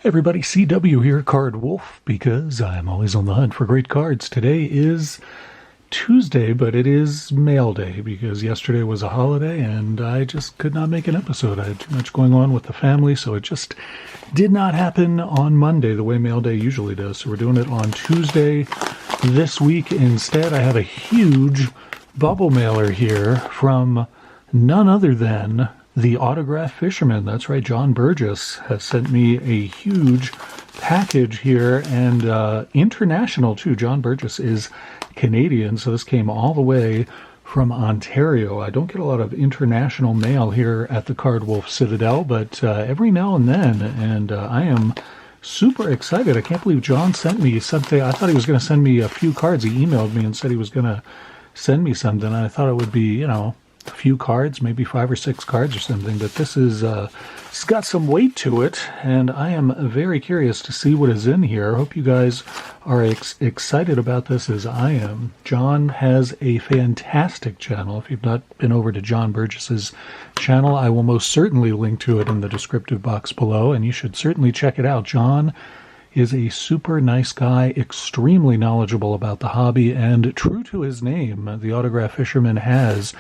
Everybody, CW here, Card Wolf, because I'm always on the hunt for great cards. Today is Tuesday, but it is mail day because yesterday was a holiday and I just could not make an episode. I had too much going on with the family, so it just did not happen on Monday the way mail day usually does. So we're doing it on Tuesday this week instead. I have a huge bubble mailer here from none other than the Autograph Fisherman. That's right, Jon Burgess has sent me a huge package here, and international too. Jon Burgess is Canadian, so this came all the way from Ontario. I don't get a lot of international mail here at the Card Wolf Citadel, but every now and then, and I am super excited. I can't believe Jon sent me something. I thought he was going to send me a few cards. He emailed me and said he was going to send me something. I thought it would be, a few cards, maybe 5 or 6 cards or something, but this is it's got some weight to it, and I am very curious to see what is in here. I hope you guys are excited about this as I am. Jon has a fantastic channel. If you've not been over to Jon Burgess's channel, I will most certainly link to it in the descriptive box below, and you should certainly check it out. Jon is a super nice guy, extremely knowledgeable about the hobby, and true to his name, the Autograph Fisherman has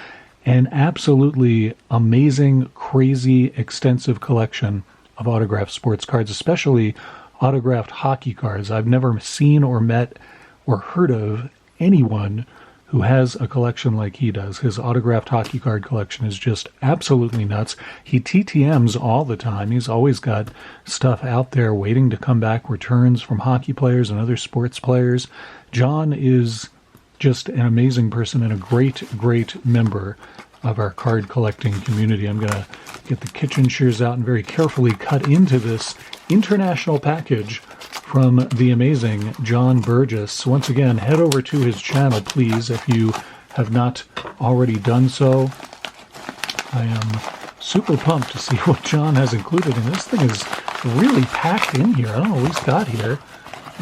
an absolutely amazing, crazy, extensive collection of autographed sports cards, especially autographed hockey cards. I've never seen or met or heard of anyone who has a collection like he does. His autographed hockey card collection is just absolutely nuts. He TTMs all the time. He's always got stuff out there waiting to come back, returns from hockey players and other sports players. Jon is just an amazing person and a great member of our card collecting community. I'm going to get the kitchen shears out and very carefully cut into this international package from the amazing Jon Burgess. Once again, head over to his channel, please, if you have not already done so. I am super pumped to see what Jon has included, and this thing is really packed in here. I don't know what he's got here.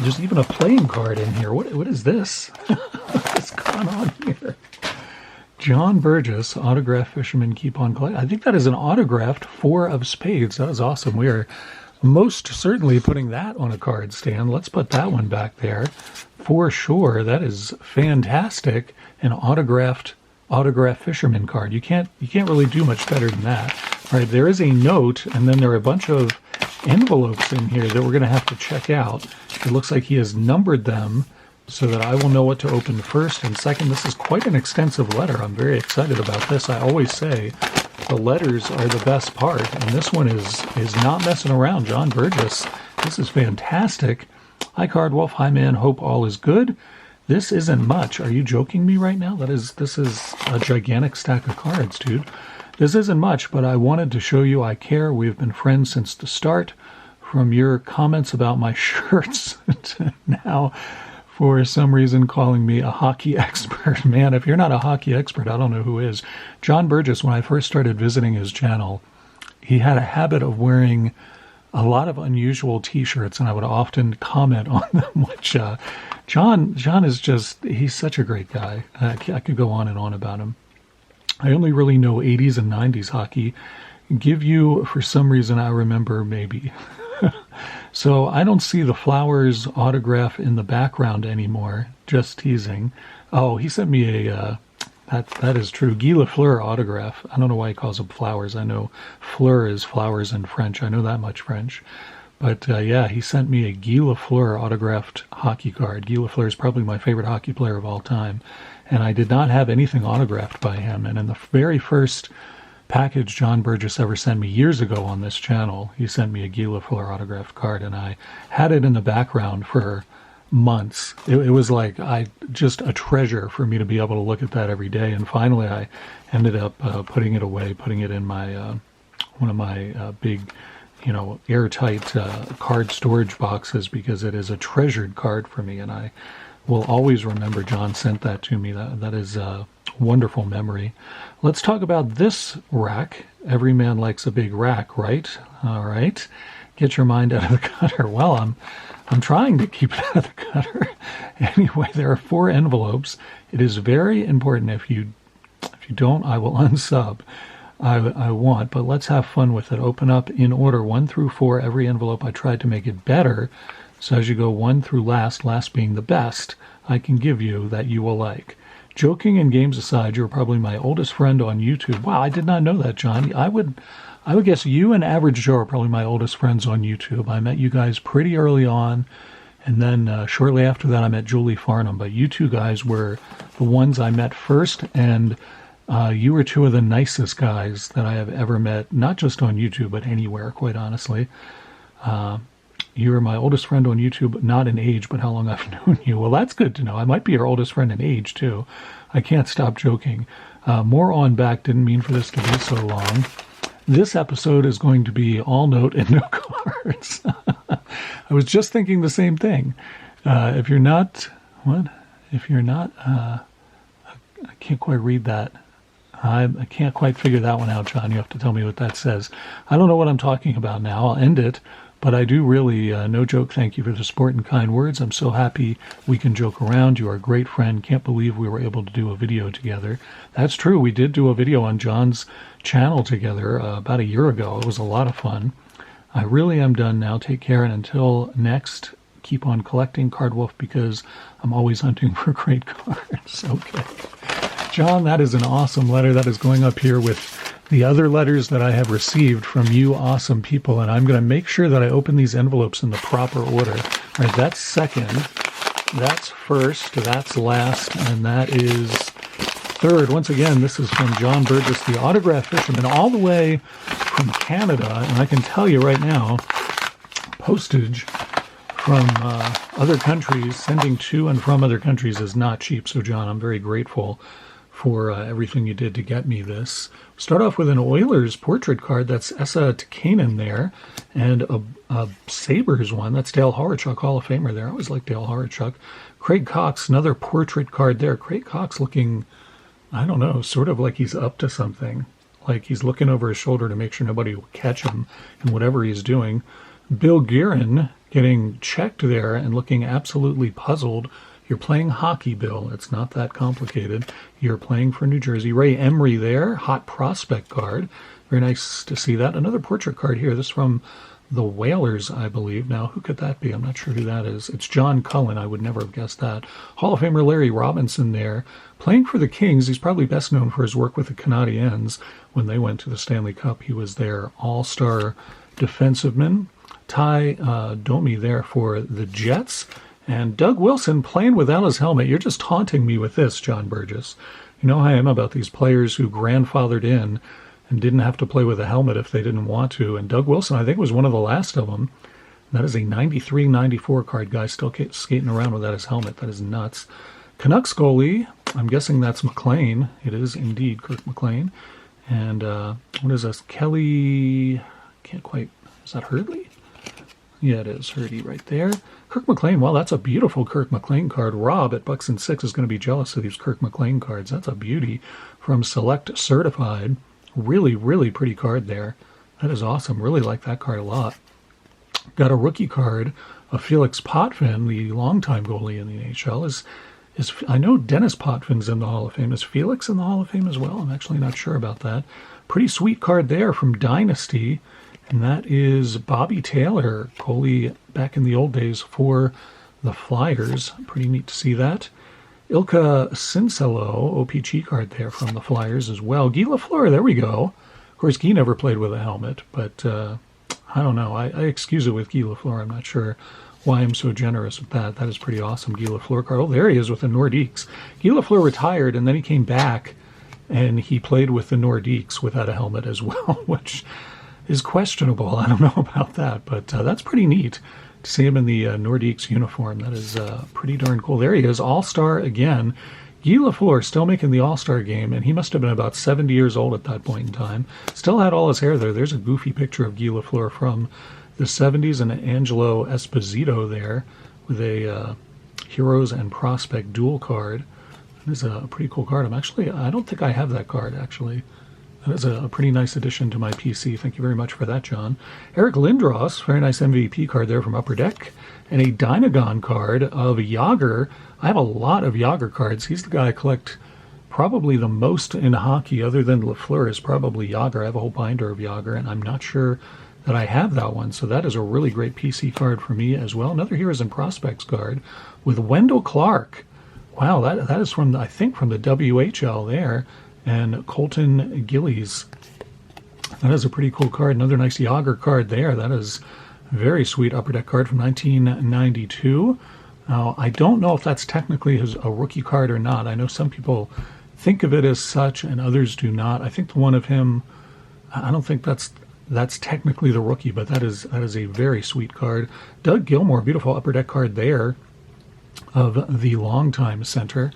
There's even a playing card in here. What is this? What's going on here? Jon Burgess, Autograph Fisherman, keep on collecting. I think that is an autographed 4 of spades. That is awesome. We are most certainly putting that on a card stand. Let's put that one back there for sure. That is fantastic. An autographed Autograph Fisherman card. You can't really do much better than that. All right, there is a note, and then there are a bunch of envelopes in here that we're going to have to check out. It looks like he has numbered them so that I will know what to open first and second. This is quite an extensive letter. I'm very excited about this. I always say the letters are the best part, and this one is not messing around. Jon Burgess, this is fantastic. Hi, Card Wolf. Hi, man. Hope all is good. This isn't much. Are you joking me right now? This is a gigantic stack of cards, dude. This isn't much, but I wanted to show you I care. We've been friends since the start. From your comments about my shirts to now, for some reason, calling me a hockey expert. Man, if you're not a hockey expert, I don't know who is. Jon Burgess, when I first started visiting his channel, he had a habit of wearing a lot of unusual T-shirts, and I would often comment on them, which Jon is just, he's such a great guy. I could go on and on about him. I only really know 80s and 90s hockey. Give you, for some reason, I remember maybe. So I don't see the Flowers autograph in the background anymore. Just teasing. Oh, he sent me a, that is true, Guy Lafleur autograph. I don't know why he calls them Flowers. I know fleur is flowers in French. I know that much French. But yeah, he sent me a Guy Lafleur autographed hockey card. Guy Lafleur is probably my favorite hockey player of all time. And I did not have anything autographed by him. And in the very first package Jon Burgess ever sent me years ago on this channel, he sent me a Guy Lafleur autographed card, and I had it in the background for months. It was like just a treasure for me to be able to look at that every day. And finally I ended up putting it away, putting it in my one of my big airtight card storage boxes, because it is a treasured card for me, and I will always remember Jon sent that to me. That is a wonderful memory. Let's talk about this rack. Every man likes a big rack, right? All right. Get your mind out of the gutter. Well, I'm trying to keep it out of the gutter. Anyway, there are 4 envelopes. It is very important. If you don't, I will unsub. I want, but let's have fun with it. Open up in order 1 through 4 every envelope. I tried to make it better. So as you go 1 through last being the best, I can give you that you will like. Joking and games aside, you're probably my oldest friend on YouTube. Wow, I did not know that, John. I would guess you and Average Joe are probably my oldest friends on YouTube. I met you guys pretty early on, and then shortly after that I met Julie Farnham. But you two guys were the ones I met first, and you were two of the nicest guys that I have ever met, not just on YouTube, but anywhere, quite honestly. You're my oldest friend on YouTube, not in age, but how long I've known you. Well, that's good to know. I might be your oldest friend in age, too. I can't stop joking. More on back, didn't mean for this to be so long. This episode is going to be all note and no cards. I was just thinking the same thing. If you're not, I can't quite read that. I can't quite figure that one out, John. You have to tell me what that says. I don't know what I'm talking about now. I'll end it. But I do really, no joke, thank you for the support and kind words. I'm so happy we can joke around. You are a great friend. Can't believe we were able to do a video together. That's true. We did do a video on John's channel together about a year ago. It was a lot of fun. I really am done now. Take care. And until next, keep on collecting, Card Wolf, because I'm always hunting for great cards. Okay. John, that is an awesome letter. That is going up here with the other letters that I have received from you awesome people, and I'm going to make sure that I open these envelopes in the proper order. All right, that's second, that's first, that's last, and that is third. Once again, this is from Jon Burgess, the Autograph Fisherman, all the way from Canada, and I can tell you right now, postage from other countries, sending to and from other countries is not cheap. So, John, I'm very grateful for everything you did to get me this. Start off with an Oilers portrait card. That's Esa Takanen there, and a Sabres one. That's Dale Horachuk, Hall of Famer there. I always like Dale Horachuk. Craig Cox, another portrait card there. Craig Cox looking, I don't know, sort of like he's up to something. Like he's looking over his shoulder to make sure nobody will catch him in whatever he's doing. Bill Guerin getting checked there and looking absolutely puzzled. You're playing hockey, Bill. It's not that complicated. You're playing for New Jersey. Ray Emery there, hot prospect card. Very nice to see that. Another portrait card here. This is from the Whalers, I believe. Now, who could that be? I'm not sure who that is. It's John Cullen. I would never have guessed that. Hall of Famer Larry Robinson there. Playing for the Kings. He's probably best known for his work with the Canadiens. When they went to the Stanley Cup, he was their all-star defensiveman. Ty Domi there for the Jets. And Doug Wilson playing without his helmet. You're just taunting me with this, Jon Burgess. You know how I am about these players who grandfathered in and didn't have to play with a helmet if they didn't want to. And Doug Wilson, I think, was one of the last of them. That is a 93-94 card guy still skating around without his helmet. That is nuts. Canucks goalie, I'm guessing that's McLean. It is indeed Kirk McLean. And what is this? Kelly, can't quite, is that Hurdley? Yeah, it is. Hurdy right there. Kirk McLean, well, that's a beautiful Kirk McLean card. Rob at Bucks and Six is going to be jealous of these Kirk McLean cards. That's a beauty from Select Certified. Really, really pretty card there. That is awesome. Really like that card a lot. Got a rookie card of Felix Potvin, the longtime goalie in the NHL. Is I know Dennis Potvin's in the Hall of Fame. Is Felix in the Hall of Fame as well? I'm actually not sure about that. Pretty sweet card there from Dynasty. And that is Bobby Taylor, goalie back in the old days for the Flyers. Pretty neat to see that. Ilka Sincelo, OPG card there from the Flyers as well. Guy Lafleur, there we go. Of course, Guy never played with a helmet, but I don't know. I excuse it with Guy Lafleur. I'm not sure why I'm so generous with that. That is pretty awesome. Guy Lafleur card. Oh, there he is with the Nordiques. Guy Lafleur retired, and then he came back, and he played with the Nordiques without a helmet as well, which is questionable. I don't know about that, but that's pretty neat to see him in the Nordiques uniform. That is pretty darn cool. There he is, All-Star again. Guy Lafleur still making the All-Star game, and he must have been about 70 years old at that point in time. Still had all his hair there. There's a goofy picture of Guy Lafleur from the 70s, and Angelo Esposito there with a Heroes and Prospect dual card. This is a pretty cool card. I don't think I have that card, actually. That is a pretty nice addition to my PC. Thank you very much for that, John. Eric Lindros, very nice MVP card there from Upper Deck. And a Dynagon card of Yager. I have a lot of Yager cards. He's the guy I collect probably the most in hockey, other than Lafleur, is probably Yager. I have a whole binder of Yager, and I'm not sure that I have that one. So that is a really great PC card for me as well. Another Heroes and Prospects card with Wendell Clark. Wow, that is from, I think, from the WHL there. And Colton Gillies. That is a pretty cool card. Another nice Yager card there. That is a very sweet Upper Deck card from 1992. Now, I don't know if that's technically a rookie card or not. I know some people think of it as such and others do not. I think the one of him, I don't think that's technically the rookie, but that is a very sweet card. Doug Gilmour, beautiful Upper Deck card there of the longtime center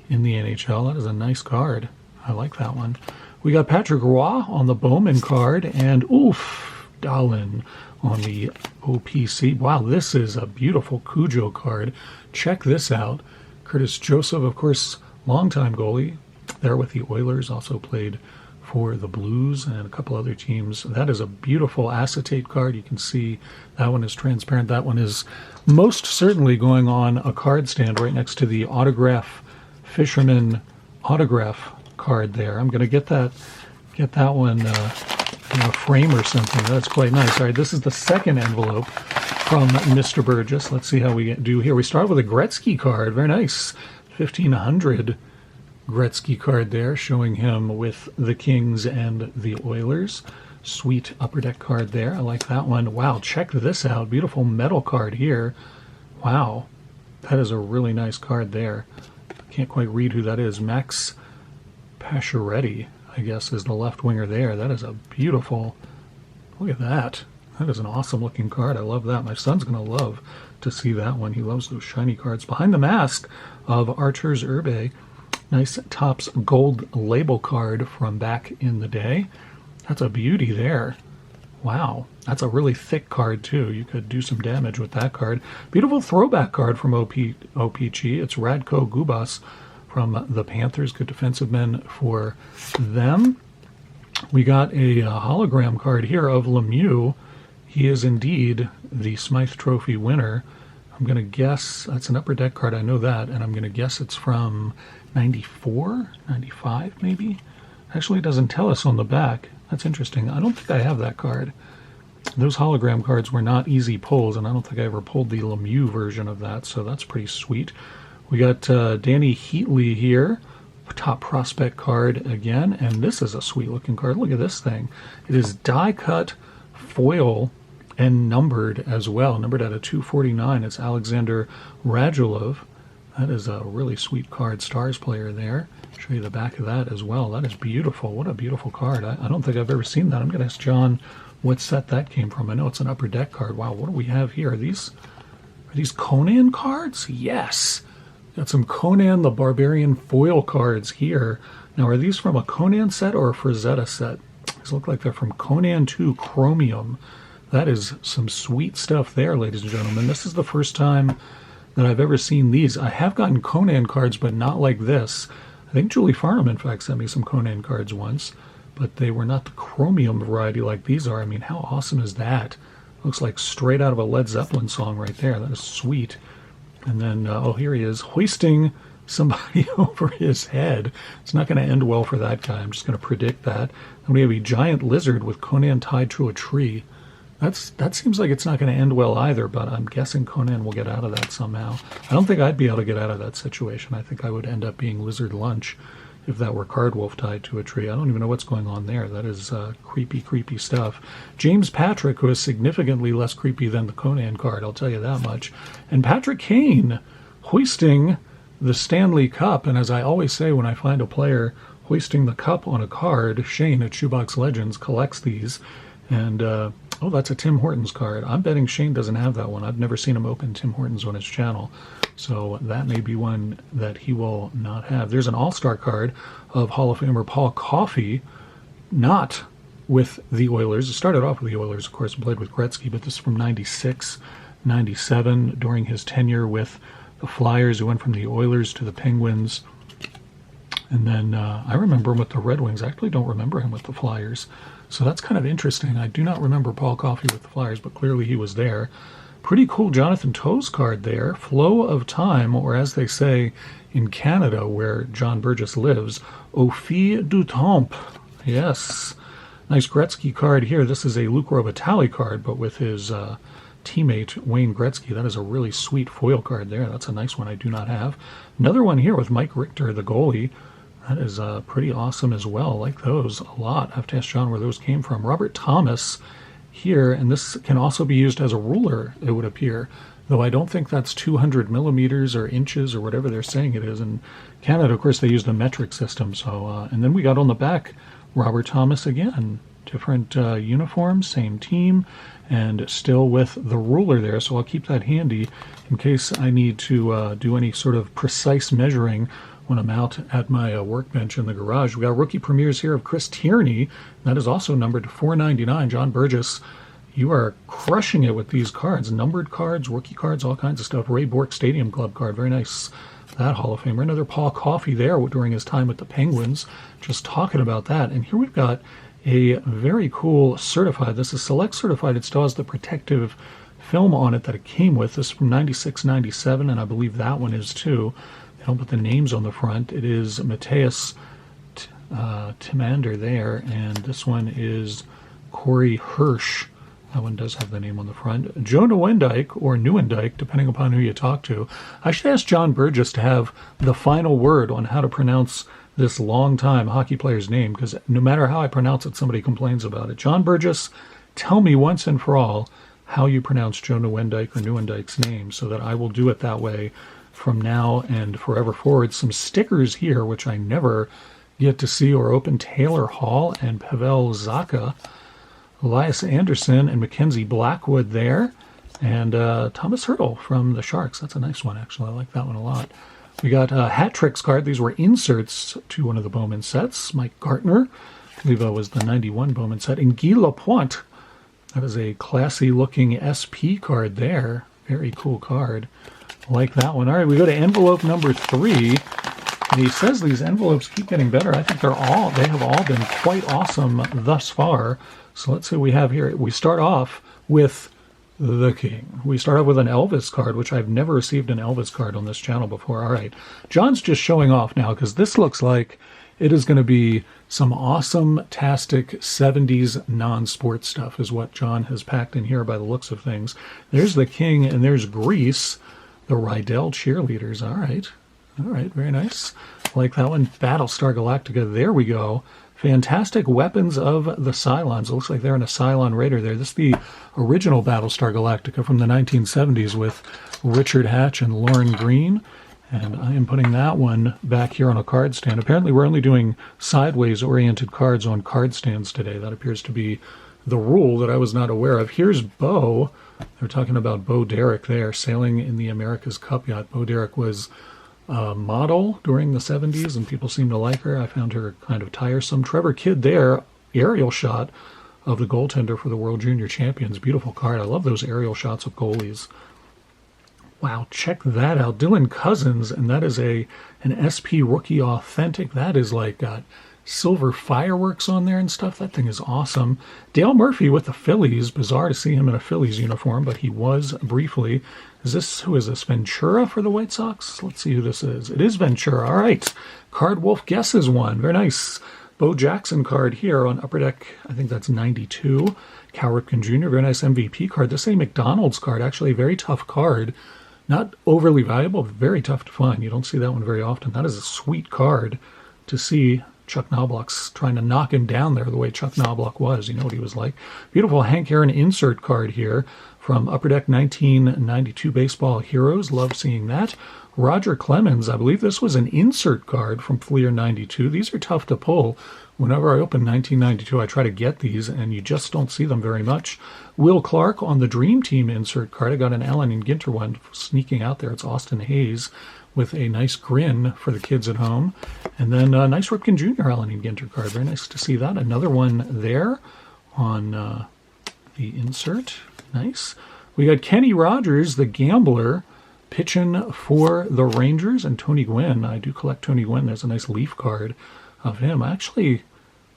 in the NHL. That is a nice card. I like that one. We got Patrick Roy on the Bowman card, and oof, Dahlin on the OPC. Wow, this is a beautiful Cujo card. Check this out. Curtis Joseph, of course, longtime goalie there with the Oilers, also played for the Blues and a couple other teams. That is a beautiful acetate card. You can see that one is transparent. That one is most certainly going on a card stand right next to the Autograph Fisherman autograph card there. I'm going to get that one in a frame or something. That's quite nice. All right, this is the second envelope from Mr. Burgess. Let's see how we do here. We start with a Gretzky card. Very nice. 1500 Gretzky card there, showing him with the Kings and the Oilers. Sweet Upper Deck card there. I like that one. Wow, check this out. Beautiful metal card here. Wow, that is a really nice card there. Can't quite read who that is. Max Pacioretty, I guess, is the left winger there. That is a beautiful, look at that. That is an awesome looking card. I love that. My son's going to love to see that one. He loves those shiny cards. Behind the Mask of Archer's Urbe. Nice Topps gold label card from back in the day. That's a beauty there. Wow. That's a really thick card too. You could do some damage with that card. Beautiful throwback card from OPG. It's Radko Gubas from the Panthers. Good defensive men for them. We got a hologram card here of Lemieux. He is indeed the Smythe Trophy winner. I'm going to guess that's an Upper Deck card. I know that. And I'm going to guess it's from 94, 95 maybe. Actually, it doesn't tell us on the back. That's interesting. I don't think I have that card. Those hologram cards were not easy pulls, and I don't think I ever pulled the Lemieux version of that, so that's pretty sweet. We got Danny Heatley here, top prospect card again, and this is a sweet-looking card. Look at this thing. It is die-cut foil and numbered as well, numbered out of 249. It's Alexander Radulov. That is a really sweet card. Stars player there. Show you the back of that as well. That is beautiful. What a beautiful card. I don't think I've ever seen that. I'm going to ask John what set that came from. I know it's an Upper Deck card. Wow, what do we have here? Are these Conan cards? Yes. Got some Conan the Barbarian foil cards here. Now, are these from a Conan set or a Frazetta set? These look like they're from Conan 2 Chromium. That is some sweet stuff there, ladies and gentlemen. This is the first time that I've ever seen these. I have gotten Conan cards, but not like this. I think Julie Farnham, in fact, sent me some Conan cards once, but they were not the chromium variety like these are. I mean, how awesome is that? Looks like straight out of a Led Zeppelin song right there. That is sweet. And then, oh, here he is, hoisting somebody over his head. It's not going to end well for that guy. I'm just going to predict that. And we have a giant lizard with Conan tied to a tree. That seems like it's not going to end well either, but I'm guessing Conan will get out of that somehow. I don't think I'd be able to get out of that situation. I think I would end up being Lizard Lunch if that were Card Wolf tied to a tree. I don't even know what's going on there. That is creepy, creepy stuff. James Patrick, who is significantly less creepy than the Conan card, I'll tell you that much. And Patrick Kane hoisting the Stanley Cup. And as I always say when I find a player hoisting the cup on a card, Shane at Shoebox Legends collects these. And oh, that's a Tim Hortons card. I'm betting Shane doesn't have that one. I've never seen him open Tim Hortons on his channel. So that may be one that he will not have. There's an all-star card of Hall of Famer Paul Coffey, not with the Oilers. It started off with the Oilers, of course, and played with Gretzky, but this is from 96, 97, during his tenure with the Flyers, who went from the Oilers to the Penguins. And then I remember him with the Red Wings. I actually don't remember him with the Flyers. So that's kind of interesting. I do not remember Paul Coffey with the Flyers, but clearly he was there. Pretty cool Jonathan Toews card there. Flow of Time, or as they say in Canada, where Jon Burgess lives, au fil du temps. Yes. Nice Gretzky card here. This is a Luc Robitaille card, but with his teammate Wayne Gretzky. That is a really sweet foil card there. That's a nice one I do not have. Another one here with Mike Richter, the goalie. That is pretty awesome as well. I like those a lot. I have to ask John where those came from. Robert Thomas here, and this can also be used as a ruler, it would appear, though I don't think that's 200 millimeters or inches or whatever they're saying it is. In Canada, of course, they use the metric system. So, and then we got on the back Robert Thomas again. Different uniforms, same team, and still with the ruler there. So I'll keep that handy in case I need to do any sort of precise measuring when I'm out at my workbench in the garage. We got rookie premieres here of Chris Tierney. That is also numbered to 499. Jon Burgess, you are crushing it with these cards. Numbered cards, rookie cards, all kinds of stuff. Ray Bourque Stadium Club card. Very nice. That Hall of Famer. Another Paul Coffey there during his time with the Penguins. Just talking about that. And here we've got a very cool certified. This is Select Certified. It still has the protective film on it that it came with. This is from 96, 97, and I believe that one is too. They don't put the names on the front. It is Matthias Timander there, and this one is Corey Hirsch. That one does have the name on the front. Joe Nieuwendyk, or Nieuwendyk, depending upon who you talk to. I should ask Jon Burgess to have the final word on how to pronounce this long-time hockey player's name, because no matter how I pronounce it, somebody complains about it. Jon Burgess, tell me once and for all how you pronounce Joe Nieuwendyk or Nieuwendyk's name, so that I will do it that way from now and forever forward. Some stickers here, which I never get to see or open. Taylor Hall and Pavel Zacha. Elias Anderson and Mackenzie Blackwood there. And Thomas Hertl from the Sharks. That's a nice one, actually. I like that one a lot. We got a Hat Tricks card. These were inserts to one of the Bowman sets. Mike Gartner, I believe that was the 91 Bowman set. And Guy Lapointe. That is a classy-looking SP card there. Very cool card. I like that one. All right, we go to envelope number 3. And he says these envelopes keep getting better. I think they have all been quite awesome thus far. So let's see what we have here. We start off with the King. We start off with an Elvis card, which I've never received an Elvis card on this channel before. All right. John's just showing off now because this looks like it is going to be some awesome-tastic 70s non-sport stuff is what John has packed in here by the looks of things. There's the King and there's Grease, the Rydell cheerleaders. All right. All right. Very nice. Like that one. Battlestar Galactica. There we go. Fantastic Weapons of the Cylons. It looks like they're in a Cylon Raider there. This is the original Battlestar Galactica from the 1970s with Richard Hatch and Lauren Green. And I am putting that one back here on a card stand. Apparently we're only doing sideways-oriented cards on card stands today. That appears to be the rule that I was not aware of. Here's Bo. They're talking about Bo Derek there, sailing in the America's Cup yacht. Bo Derek was model during the 70s, and people seem to like her. I found her kind of tiresome. Trevor Kidd there, aerial shot of the goaltender for the World Junior Champions. Beautiful card. I love those aerial shots of goalies. Wow, check that out. Dylan Cousins, and that is an SP Rookie Authentic. That is like got silver fireworks on there and stuff. That thing is awesome. Dale Murphy with the Phillies. Bizarre to see him in a Phillies uniform, but he was briefly. Who is this? Ventura for the White Sox? Let's see who this is. It is Ventura. All right. Card Wolf guesses one. Very nice. Bo Jackson card here on Upper Deck. I think that's 92. Cal Ripken Jr. Very nice MVP card. This is a McDonald's card. Actually, a very tough card. Not overly valuable, but very tough to find. You don't see that one very often. That is a sweet card to see. Chuck Knobloch's trying to knock him down there the way Chuck Knobloch was. You know what he was like. Beautiful Hank Aaron insert card here from Upper Deck 1992 Baseball Heroes. Love seeing that. Roger Clemens, I believe this was an insert card from Fleer 92. These are tough to pull. Whenever I open 1992, I try to get these, and you just don't see them very much. Will Clark on the Dream Team insert card. I got an Allen and Ginter one sneaking out there. It's Austin Hayes with a nice grin for the kids at home. And then a nice Ripken Jr. Allen and Ginter card. Very nice to see that. Another one there on the insert. Nice. We got Kenny Rogers, the gambler, pitching for the Rangers, and Tony Gwynn. I do collect Tony Gwynn. There's a nice Leaf card of him. Actually,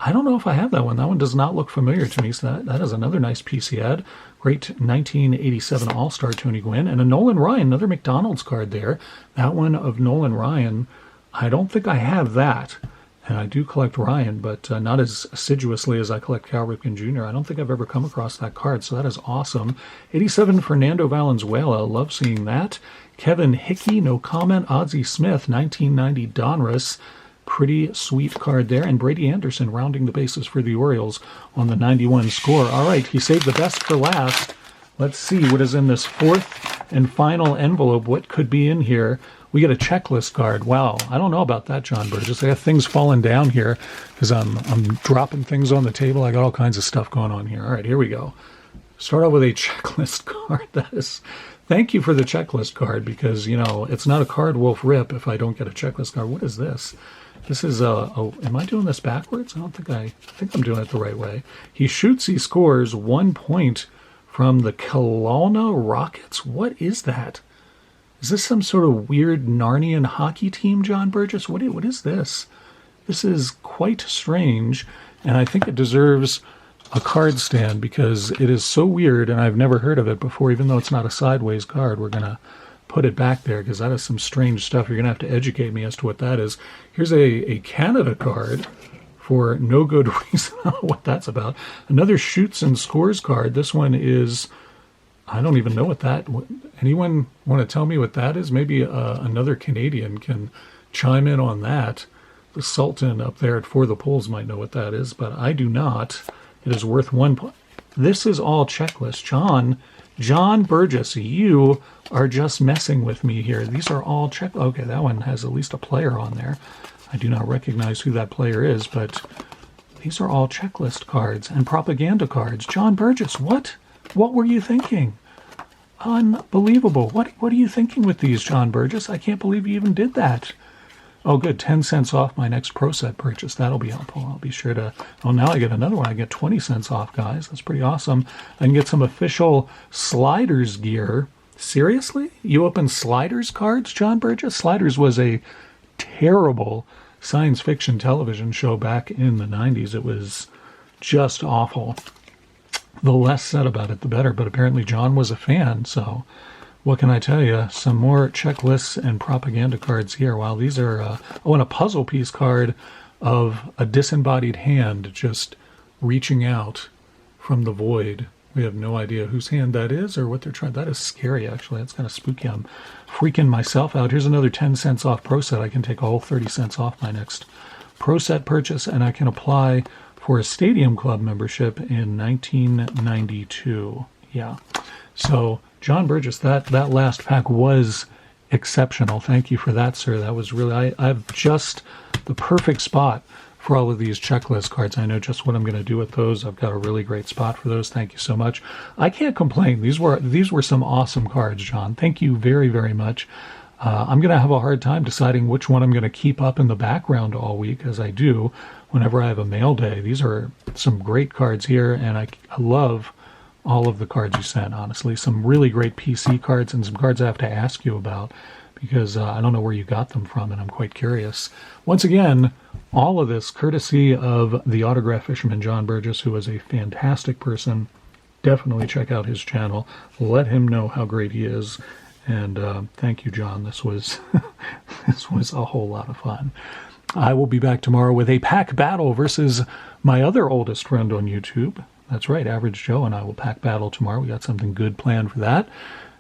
I don't know if I have that one. That one does not look familiar to me, so that is another nice piece he had. Great 1987 All-Star Tony Gwynn. And a Nolan Ryan, another McDonald's card there. That one of Nolan Ryan, I don't think I have that. And I do collect Ryan, but not as assiduously as I collect Cal Ripken Jr. I don't think I've ever come across that card, so that is awesome. 87 Fernando Valenzuela, love seeing that. Kevin Hickey, no comment. Ozzie Smith, 1990 Donruss. Pretty sweet card there. And Brady Anderson rounding the bases for the Orioles on the 91 score. All right, he saved the best for last. Let's see what is in this fourth and final envelope. What could be in here? We get a checklist card. Wow, I don't know about that, Jon Burgess. I got things falling down here because I'm dropping things on the table. I got all kinds of stuff going on here. All right, here we go. Start off with a checklist card. Thank you for the checklist card because, you know, it's not a Card Wolf rip if I don't get a checklist card. What is this? This is am I doing this backwards? I think I'm doing it the right way. He shoots, he scores 1 point from the Kelowna Rockets. What is that? Is this some sort of weird Narnian hockey team, Jon Burgess? What is this? This is quite strange, and I think it deserves a card stand because it is so weird, and I've never heard of it before, even though it's not a sideways card. We're going to put it back there because that is some strange stuff. You're going to have to educate me as to what that is. Here's a Canada card for no good reason. I don't know what that's about. Another shoots and scores card. This one is, I don't even know what that, anyone want to tell me what that is? Maybe another Canadian can chime in on that. The Sultan up there at For the Polls might know what that is, but I do not. It is worth 1 point. This is all checklist. Jon Burgess, you are just messing with me here. These are all check. Okay, that one has at least a player on there. I do not recognize who that player is, but these are all checklist cards and propaganda cards. Jon Burgess, what? What were you thinking? Unbelievable. What are you thinking with these, Jon Burgess? I can't believe you even did that. Oh, good. 10 cents off my next Pro Set purchase. That'll be helpful. I'll be sure to... Oh, now I get another one. I get 20 cents off, guys. That's pretty awesome. I can get some official Sliders gear. Seriously? You open Sliders cards, Jon Burgess? Sliders was a terrible science fiction television show back in the 90s. It was just awful. The less said about it, the better. But apparently John was a fan, so... What can I tell you? Some more checklists and propaganda cards here. Wow, these are... and a puzzle piece card of a disembodied hand just reaching out from the void. We have no idea whose hand that is or what they're trying... That is scary, actually. That's kind of spooky. I'm freaking myself out. Here's another 10 cents off Pro Set. I can take a whole 30 cents off my next Pro Set purchase, and I can apply for a Stadium Club membership in 1992. Yeah. So... Jon Burgess, that last pack was exceptional. Thank you for that, sir. That was really... I have just the perfect spot for all of these checklist cards. I know just what I'm going to do with those. I've got a really great spot for those. Thank you so much. I can't complain. These were some awesome cards, John. Thank you very, very much. I'm going to have a hard time deciding which one I'm going to keep up in the background all week, as I do whenever I have a mail day. These are some great cards here, and I love... all of the cards you sent, honestly. Some really great PC cards and some cards I have to ask you about because I don't know where you got them from and I'm quite curious. Once again, all of this courtesy of the Autograph Fisherman, Jon Burgess, who is a fantastic person. Definitely check out his channel. Let him know how great he is. And thank you, John. This was, this was a whole lot of fun. I will be back tomorrow with a pack battle versus my other oldest friend on YouTube. That's right, Average Joe and I will pack battle tomorrow. We got something good planned for that.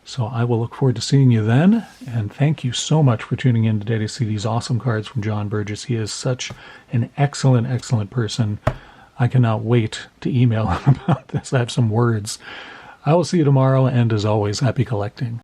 So I will look forward to seeing you then. And thank you so much for tuning in today to see these awesome cards from Jon Burgess. He is such an excellent, excellent person. I cannot wait to email him about this. I have some words. I will see you tomorrow, and as always, happy collecting.